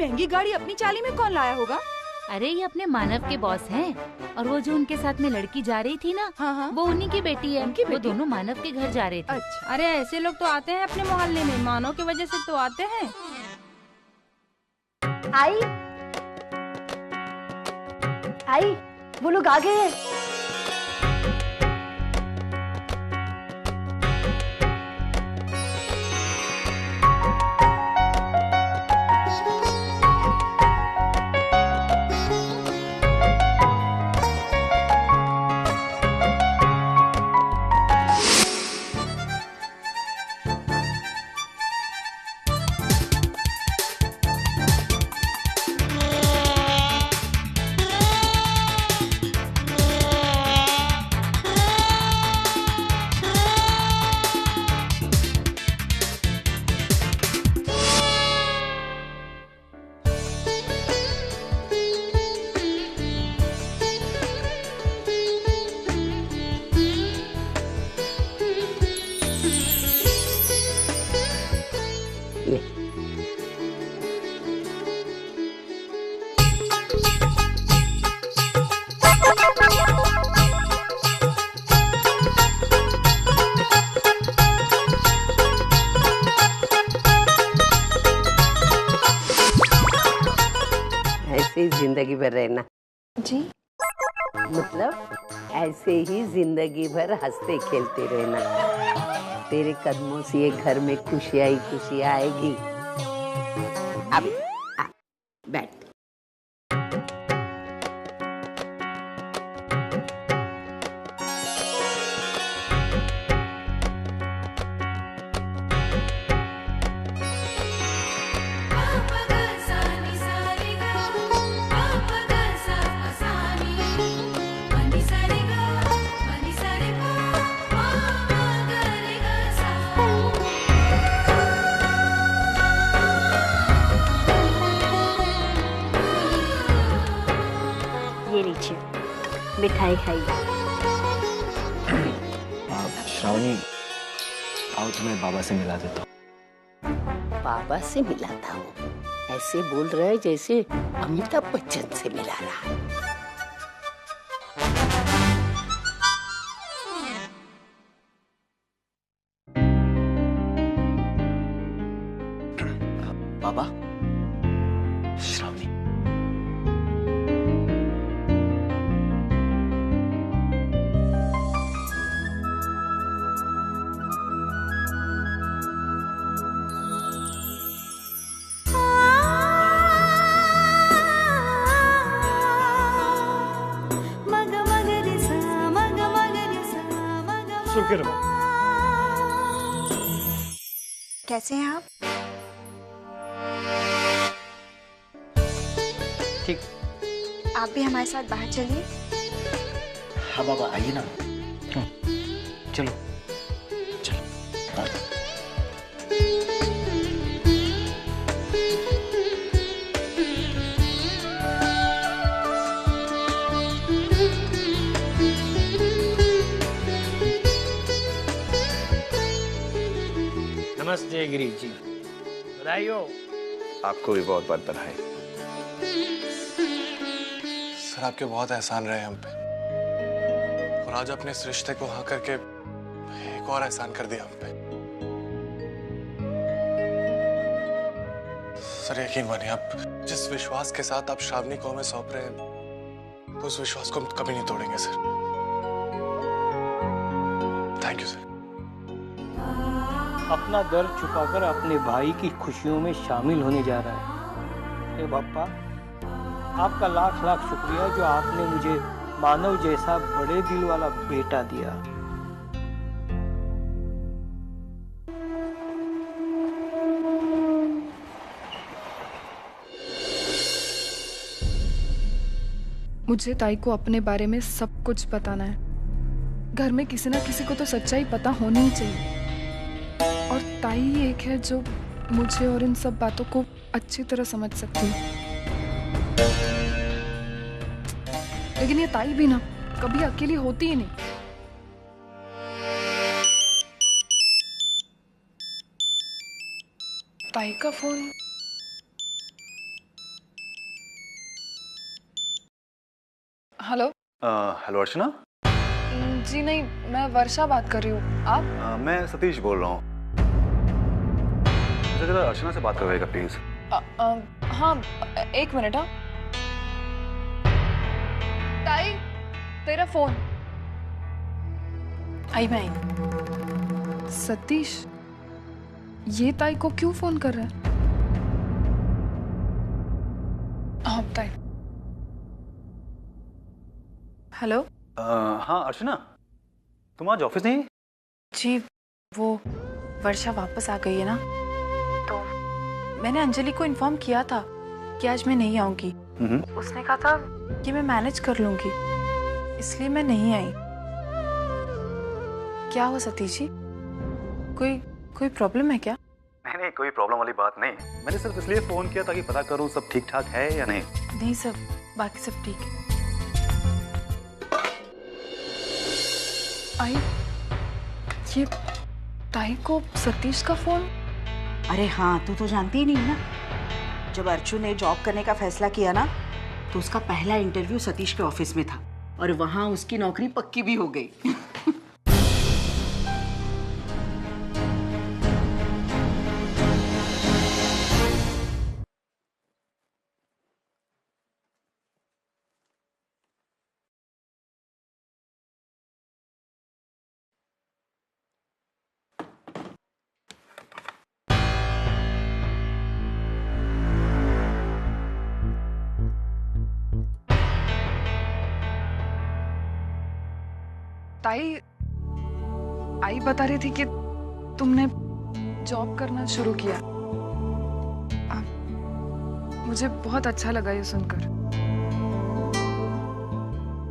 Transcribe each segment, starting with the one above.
महंगी गाड़ी अपनी चाली में कौन लाया होगा? अरे ये अपने मानव के बॉस हैं और वो जो उनके साथ में लड़की जा रही थी ना, हाँ। वो उन्हीं की बेटी है। उनकी वो बेटी? दोनों मानव के घर जा रहे थे। अच्छा। अरे ऐसे लोग तो आते हैं अपने मोहल्ले में, मानव की वजह से तो आते हैं। आई वो लोग आ गए हैं। ऐसे ही जिंदगी भर रहना जी मतलब ऐसे ही जिंदगी भर हंसते खेलते रहना। तेरे कदमों से ये घर में खुशियाँ ही खुशियाँ आएगी। अब बैठ। ये लीजिए मिठाई खाइए। श्रावणी आओ तुम्हें बाबा से मिला देता हूँ। बाबा से मिलाता हूँ? ऐसे बोल रहा है जैसे अमिताभ बच्चन से मिला रहा है। बाबा, श्रावणी। शुक्र है। कैसे हैं आप? ठीक। आप भी हमारे साथ बाहर चलिए। हाँ बाबा आइए ना। चलो चलो। हाँ। नमस्ते गिरीश जी, बधाई हो। आपको भी बहुत बहुत बधाई। सर आपके बहुत एहसान रहे हम पे, और आज अपने इस रिश्ते को हाँ करके एक और एहसान कर दिया हम पे। सर यकीन मानिए, आप जिस विश्वास के साथ आप श्रावणी को हमें सौंप रहे हैं, तो उस विश्वास को हम कभी नहीं तोड़ेंगे सर। Thank you sir. अपना दर्द छुपाकर अपने भाई की खुशियों में शामिल होने जा रहा है। हे बाप्पा, आपका लाख लाख शुक्रिया जो आपने मुझे मानव जैसा बड़े दिल वाला बेटा दिया। मुझे ताई को अपने बारे में सब कुछ बताना है। घर में किसी ना किसी को तो सच्चाई पता होनी ही चाहिए, और ताई ही एक है जो मुझे और इन सब बातों को अच्छी तरह समझ सकती है। लेकिन ये ताई भी ना कभी अकेली होती ही नहीं। ताई का फोन। हेलो। हेलो अर्चना। जी नहीं, मैं वर्षा बात कर रही हूँ। आप? मैं सतीश बोल रहा हूँ। मुझे जरा अर्चना से बात करवाइएगा प्लीज। हाँ, एक मिनट। हाँ ताई, तेरा फोन। आई मैं आई। सतीश, ये ताई को क्यों फोन कर रहा है? हाँ ताई। हेलो। हाँ अर्चना, तुम आज ऑफिस नहीं? जी, वो वर्षा वापस आ गई है ना, तो मैंने अंजलि को इन्फॉर्म किया था कि आज मैं नहीं आऊंगी। उसने कहा था कि मैं मैनेज कर लूंगी, इसलिए मैं नहीं आई। क्या हुआ सतीश जी? कोई प्रॉब्लम है क्या? नहीं, कोई प्रॉब्लम वाली बात नहीं। मैंने सिर्फ इसलिए फोन किया ताकि पता करूं सब ठीक ठाक है या नहीं। नहीं सब, बाकी सब ठीक है। आई, ये ताई को सतीश का फोन? अरे हाँ, तू तो जानती ही नहीं ना। जब अर्चू ने जॉब करने का फैसला किया ना, तो उसका पहला इंटरव्यू सतीश के ऑफिस में था और वहां उसकी नौकरी पक्की भी हो गई। ताई, आई बता रही थी कि तुमने जॉब करना शुरू किया। मुझे बहुत अच्छा लगा ये सुनकर।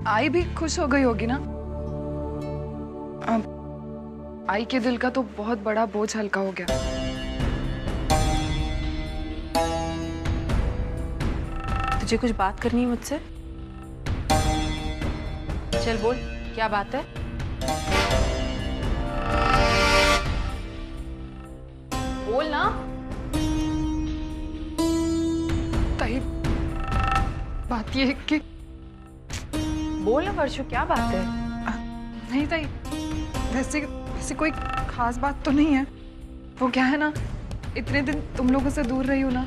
आई भी खुश हो गई होगी ना? आई के दिल का तो बहुत बड़ा बोझ हल्का हो गया। तुझे कुछ बात करनी है मुझसे? चल बोल, क्या बात है? बोल ना। ताई, बात ये है कि बोल ना वर्षु, क्या बात है? नहीं ताई, वैसे कोई खास बात तो नहीं है। वो क्या है ना, इतने दिन तुम लोगों से दूर रही हूँ ना,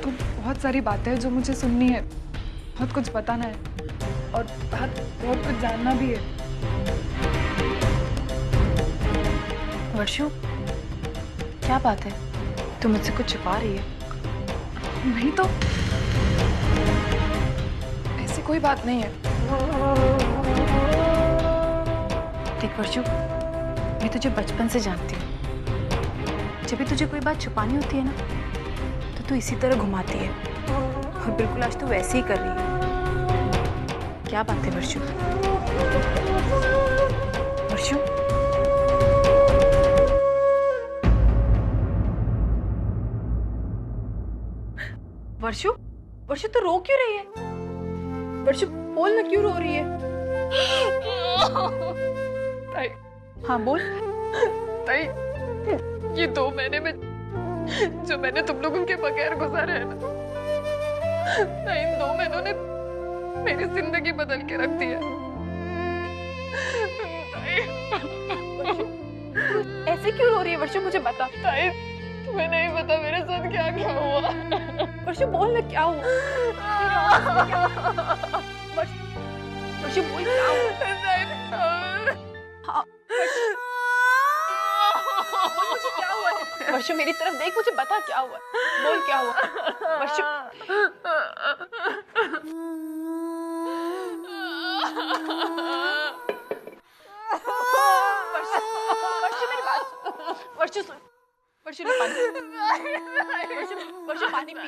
तो बहुत सारी बातें हैं जो मुझे सुननी है, बहुत कुछ बताना है और बहुत कुछ जानना भी है। वर्षु, क्या बात है? तू मुझसे कुछ छुपा रही है? नहीं तो ऐसी कोई बात नहीं है। देख वर्षु, मैं तुझे बचपन से जानती हूँ। जब भी तुझे कोई बात छुपानी होती है ना, तो तू इसी तरह घुमाती है और बिल्कुल आज तू वैसे ही कर रही है। क्या बात है वर्षु? वर्षु, वर्षु, वर्षु तू रो क्यों रही है? वर्षु बोल ना, क्यों रो रही है? ताई, हाँ बोल। ताई, ये 2 महीने में जो मैंने तुम लोगों के बगैर गुजारे हैं ना, ताई, इन 2 महीनों ने मेरी जिंदगी बदल के रख दी है। ऐसे क्यों रो रही है वर्षु? मुझे बता। ताई, तुम्हें नहीं पता मेरे साथ क्या क्या हुआ। वर्षु बोल ना, क्या हुआ? वर्षु बोल, क्या हुआ? हाँ, मुझे क्या हुआ? वर्षु मेरी तरफ देख, मुझे बता क्या हुआ। बोल क्या हुआ? वर्षु, वर्षु मेरी बात। वर्षु सुन, वर्षु ने पानी। वर्षु पानी पी।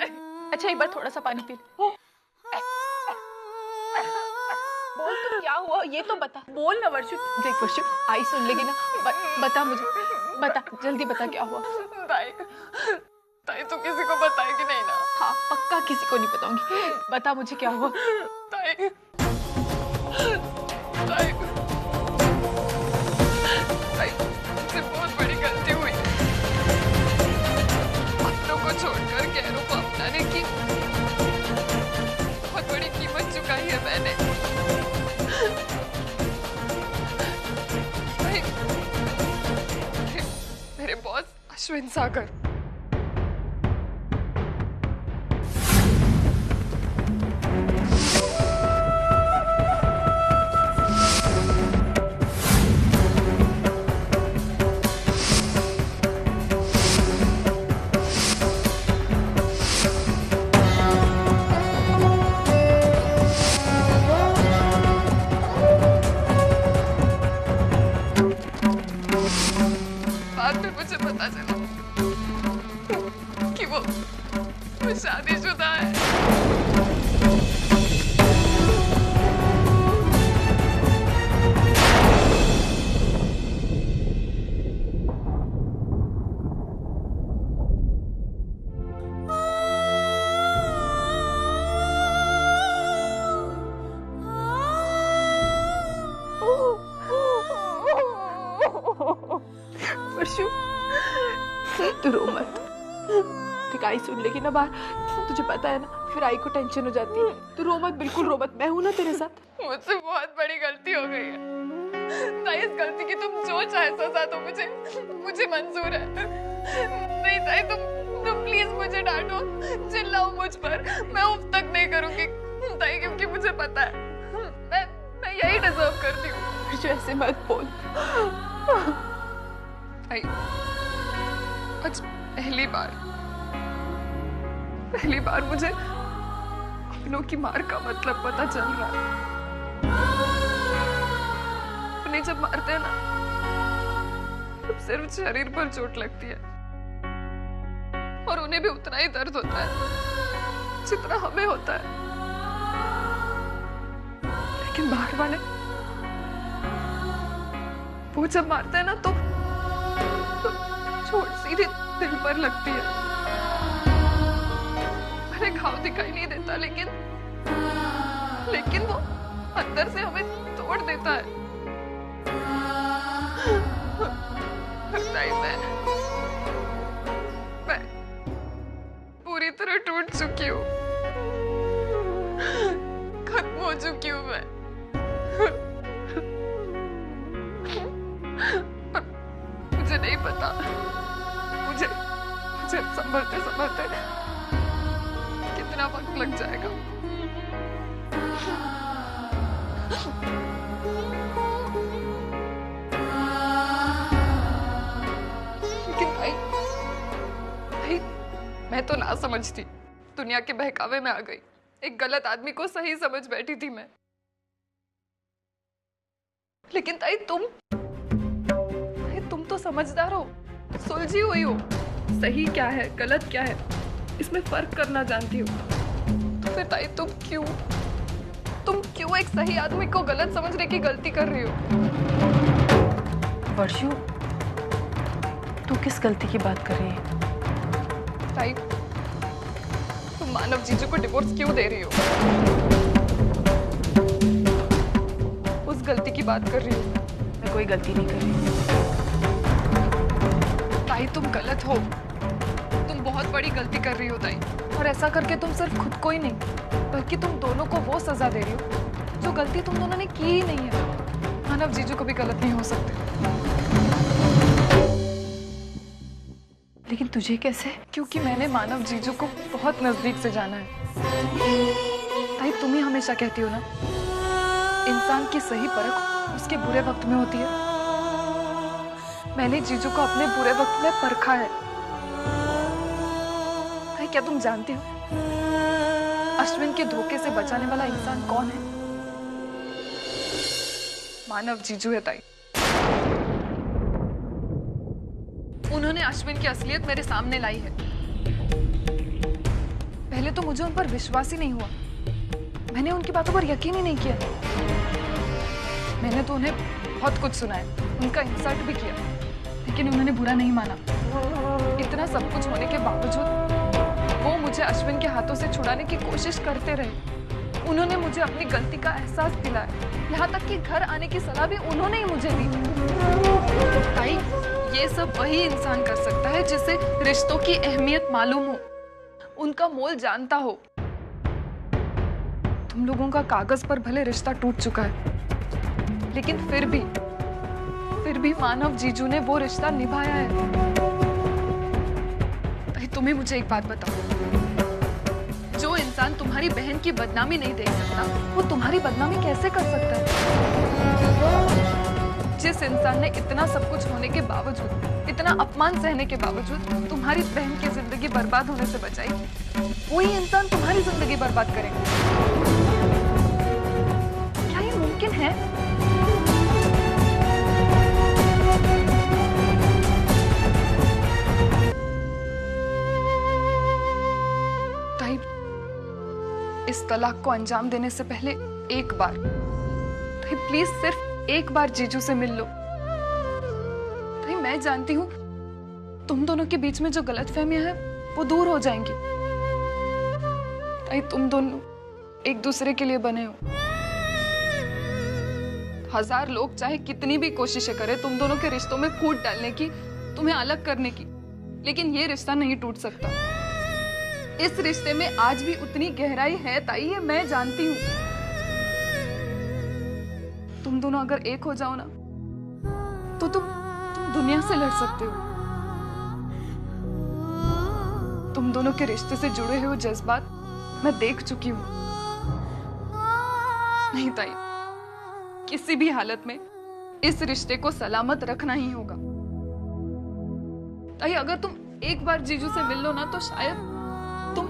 अच्छा एक बार थोड़ा सा पानी पी। बोल तो क्या हुआ, ये तो बता। बोल ना वर्षु। देख वर्षु, आई सुन लेगी ना। बता मुझे, बता जल्दी, बता क्या हुआ। ताई, ताई तू किसी को बताएगी नहीं ना? हाँ पक्का किसी को नहीं बताऊंगी। बता मुझे क्या हुआ। ताई, ताई, ताई, मुझसे बहुत बड़ी गलती हुई। अपनों को छोड़कर गैरों को अपनाने की बहुत बड़ी कीमत चुकाई है मैंने। मेरे बॉस अश्विन सागर। मुझे पता चला कि वो शादीशुदा है। वर्षु, तू रो मत। ठीक आई सुन लेगी ना बाहर, तुझे पता है ना फिर आई को टेंशन हो जाती है। तू रो मत, बिल्कुल रो मत, मैं हूं ना तेरे साथ। मुझसे बहुत बड़ी गलती हो गई है ताई। इस गलती की तुम जो चाहे सजा दो, मुझे मंजूर है। नहीं ताई, तुम प्लीज मुझे डांटो, चिल्लाओ मुझ पर, मैं उफ तक नहीं करूंगी ताई, क्योंकि मुझे पता है मैं यही डिजर्व करती हूँ। मुझे ऐसे मत बोल ताई। आज पहली बार मुझे अपनों की मार का मतलब पता चल रहा है। अपने जब मारते हैं ना, तब सिर्फ शरीर पर चोट लगती है और उन्हें भी उतना ही दर्द होता है जितना हमें होता है। लेकिन बाहर वाले वो जब मारते हैं ना तो चोट सीधे दिल पर लगती है। अरे घाव दिखाई नहीं देता, लेकिन वो अंदर से हमें तोड़ देता है। मैं पूरी तरह टूट चुकी हूँ, खत्म हो चुकी हूँ मैं। पर मुझे नहीं पता, मुझे संभलते कितना वक्त लग जाएगा। लेकिन भाई मैं तो ना समझती, दुनिया के बहकावे में आ गई। एक गलत आदमी को सही समझ बैठी थी मैं। लेकिन ताई तुम तो समझदार हो, सुलझी हुई हो। सही क्या है गलत क्या है इसमें फर्क करना जानती हो। तो फिर ताई तुम क्यों एक सही आदमी को गलत समझने की गलती कर रही हो? वर्षु, तू किस गलती की बात कर रही है? ताई, तुम मानव जीजू को डिवोर्स क्यों दे रही हो? उस गलती की बात कर रही हो। मैं कोई गलती नहीं कर रही। ताई तुम गलत हो, तुम बहुत बड़ी गलती कर रही हो ताई। और ऐसा करके तुम सिर्फ खुद को ही नहीं बल्कि तुम दोनों को वो सजा दे रही हो जो गलती तुम दोनों ने की ही नहीं है। मानव जीजू को भी गलत नहीं हो सकते। लेकिन तुझे कैसे? क्योंकि मैंने मानव जीजू को बहुत नजदीक से जाना है। ताई तुम ही हमेशा कहती हो ना, इंसान की सही परख उसके बुरे वक्त में होती है। मैंने जीजू को अपने बुरे वक्त में परखा है। ताई क्या तुम जानती हो अश्विन के धोखे से बचाने वाला इंसान कौन है? मानव जीजू है ताई। उन्होंने अश्विन की असलियत मेरे सामने लाई है। पहले तो मुझे उन पर विश्वास ही नहीं हुआ। मैंने उनकी बातों पर यकीन ही नहीं किया। मैंने तो उन्हें बहुत कुछ सुनाया, उनका इंसल्ट भी किया, लेकिन उन्होंने बुरा नहीं माना। इतना सब कुछ होने के बावजूद वो मुझे अश्विन के हाथों से छुड़ाने की कोशिश करते रहे। उन्होंने मुझे अपनी गलती का एहसास दिलाया, यहाँ तक कि घर आने की सलाह भी उन्होंने ही मुझे दी। ताई, ये सब वही इंसान कर सकता है जिसे रिश्तों की अहमियत मालूम हो, उनका मोल जानता हो। तुम लोगों का कागज पर भले रिश्ता टूट चुका है, लेकिन फिर भी मानव जीजू ने वो रिश्ता निभाया है। तुम्हें मुझे एक बात बताओ, जो इंसान तुम्हारी बहन की बदनामी नहीं देख सकता, वो तुम्हारी बदनामी कैसे कर सकता है? जिस इंसान ने इतना सब कुछ होने के बावजूद, इतना अपमान सहने के बावजूद तुम्हारी बहन की जिंदगी बर्बाद होने से बचाई, वही इंसान तुम्हारी जिंदगी बर्बाद करेगा। क्या ये मुमकिन है? ताई, इस तलाक को अंजाम देने से पहले एक बार, ताई प्लीज सिर्फ एक बार जीजू से मिल लो। ताई मैं जानती हूँ तुम दोनों के बीच में जो गलतफहमियां हैं वो दूर हो जाएंगी। ताई तुम दोनों एक दूसरे के लिए बने हो। 1000 लोग चाहे कितनी भी कोशिशें करें तुम दोनों के रिश्तों में फूट डालने की, तुम्हें अलग करने की, लेकिन ये रिश्ता नहीं टूट सकता। इस रिश्ते में आज भी उतनी गहराई है ताई, ये मैं जानती हूँ। तुम दोनों अगर एक हो जाओ ना, तो तुम दुनिया से लड़ सकते हो। तुम दोनों के रिश्ते से जुड़े हुए जज्बात मैं देख चुकी हूं। नहीं ताई, किसी भी हालत में इस रिश्ते को सलामत रखना ही होगा। ताई अगर तुम एक बार जीजू से मिल लो ना, तो शायद तुम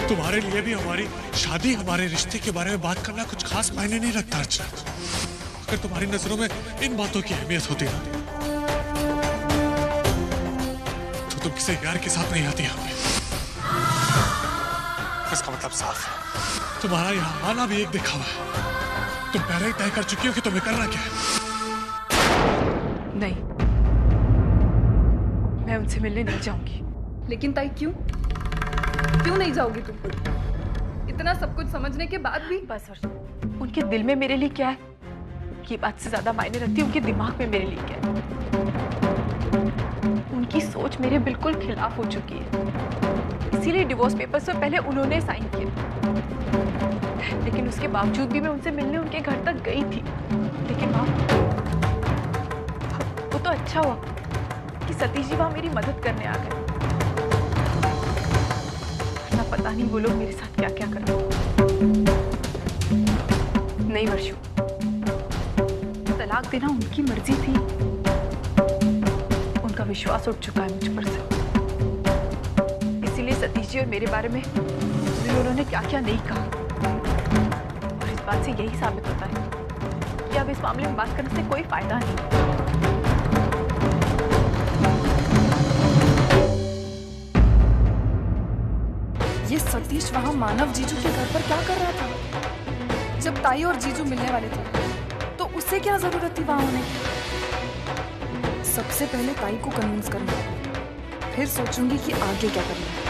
तुम्हारे लिए भी हमारी शादी, हमारे रिश्ते के बारे में बात करना कुछ खास मायने नहीं रखता। अच्छा, अगर तुम्हारी नजरों में इन बातों की अहमियत होती ना, तो तुम किसी यार के साथ नहीं आती यहाँ पे। इसका मतलब साफ है, तुम्हारा यहाँ आना भी एक दिखावा है। तुम पहले ही तय कर चुकी हो कि तुम्हें करना क्या है। नहीं, मैं उनसे मिलने नहीं जाऊंगी। लेकिन ताई क्यों नहीं जाओगी तुम? इतना सब कुछ समझने के बाद भी? बस उनके दिल में मेरे लिए क्या है, ये बात से ज्यादा मायने रखती है उनके दिमाग में मेरे लिए क्या है। उनकी सोच मेरे बिल्कुल खिलाफ हो चुकी है, इसीलिए डिवोर्स पेपर्स से पहले उन्होंने साइन किए। लेकिन उसके बावजूद भी मैं उनसे मिलने उनके घर तक गई थी। लेकिन वो तो अच्छा हुआ कि सतीश जी वहां मेरी मदद करने आ गए। पता नहीं वो लोग मेरे साथ क्या क्या कर रहे हैं। नहीं वर्षु, तलाक देना उनकी मर्जी थी। उनका विश्वास उठ चुका है मुझ पर से, इसीलिए सतीश जी और मेरे बारे में उन्होंने क्या क्या नहीं कहा। और इस बात से यही साबित होता है कि अब इस मामले में बात करने से कोई फायदा नहीं। ये सतीश वहां मानव जीजू के घर पर क्या कर रहा था? जब ताई और जीजू मिलने वाले थे तो उसे क्या जरूरत थी वहां होने की? सबसे पहले ताई को कन्विंस करना, फिर सोचूंगी कि आगे क्या करना है।